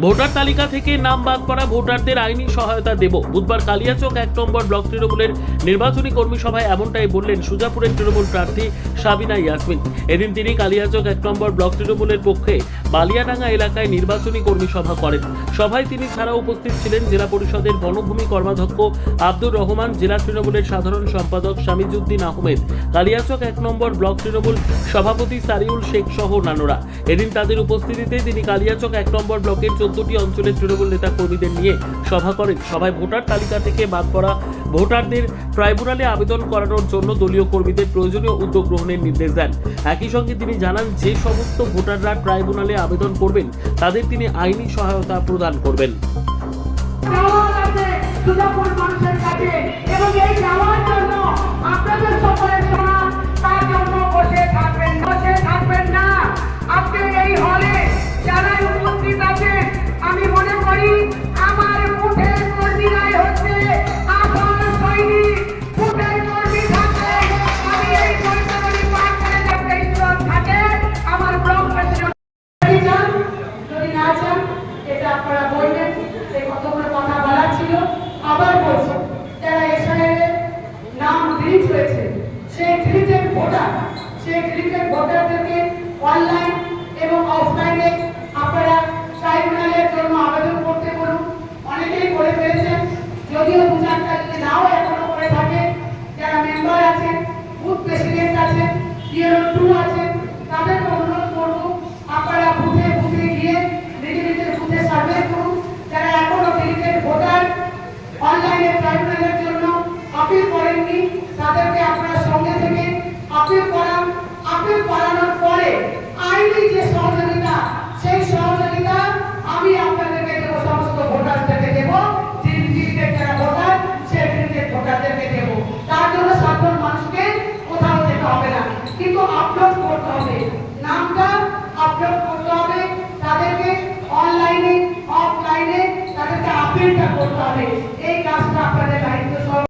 Voter তালিকা থেকে নাম বাদ পড়া ভোটারদের আইনি সহায়তা দেব। বুধবার কালিয়াচক 1 নম্বর ব্লক তৃণমূলের নির্বাচনী কর্মী সভায় এমনটাই বললেন সুজাপুরের তৃণমূল প্রার্থী সাবিনা ইয়াসমিন। এদিন তিনি কালিয়াচক 1 নম্বর ব্লক তৃণমূলের পক্ষে বালিয়াডাঙ্গা এলাকায় নির্বাচনী কর্মী সভা করেন। সভায় তিনি ছাড়াও উপস্থিত ছিলেন জেলা পরিষদের বনভূমি কর্মাধ্যক্ষ আব্দুর রহমান, জেলা তৃণমূলের সাধারণ সম্পাদক শামিজউদ্দিন আহমেদ, কালিয়াচক 1 নম্বর ব্লক তৃণমূল সভাপতি সারিউল শেখ সহ অন্যান্যরা। এদিন তাদের উপস্থিতিতে তিনি কালিয়াচক 1 নম্বর ব্লকের 14টি অঞ্চলের তৃণমূল নেতা কর্মীদের নিয়ে সভা করেন। সভায় ভোটার তালিকা থেকে বাদ পড়া ভোটারদের ট্রাইব্যুনালে আবেদন করানোর জন্য দলীয় কর্মীদের প্রয়োজনীয় উদ্যোগ গ্রহণের নির্দেশ দেন। একই সঙ্গে তিনি জানান, যে সমস্ত ভোটাররা ট্রাইব্যুনালে আবেদন করবেন তাদের তিনি আইনি সহায়তা প্রদান করবেন। আমি মনে করি আমার বুথের কর্মীরাই হচ্ছে আসল সৈনিক। বুথের কর্মী থাকলে আমি এই পরিচালনী পাঠ করে যাতে ঈশ্বর থাকে আমার ব্লক প্রেসিডেন্ট যদি না চান এটা আপনারা বলবেন। সেই কতগুলো কথা বলার ছিল, আবার বলছি, যারা এসআইআর নাম ডিলিট হয়েছে সেই ডিলিটেড ভোটারদেরকে অনলাইন এবং অফলাইনে আপনারা ট্রাইব্যুনালের জন্য আবেদন করতে বলুন। অনেকেই করে ফেলেছেন, যদিও দু চারটা যদি নাও এখনো করে থাকে, যারা মেম্বার আছেন, বুথ প্রেসিডেন্ট আছেন, পিএলও 2 আছেন, তাদেরকে অনুরোধ করব আপনারা বুথে বুথে গিয়ে নিজেদের বুথে সার্ভে করুন। যারা এখনো ডিলিটেড ভোটার অনলাইনে ট্রাইব্যুনালের জন্য আপিল করেননি, তাদেরকে আপনারা সঙ্গে থেকে আপিল করান। আপিল করানোর পরে আইনি যে সহযোগিতা, সেই সহযোগিতা আমি আপনাদেরকে দেবো, সমস্ত ভোটারদেরকে দেবো। ডিলিটেড যারা ভোটার সেই ডিলিটেড ভোটারদেরকে দেবো। তার জন্য সাধারণ মানুষকে কোথাও যেতে হবে না, কিন্তু আপলোড করতে হবে, নামটা আপলোড করতে হবে। তাদেরকে অনলাইনে অফলাইনে তাদেরকে আপিলটা করতে হবে।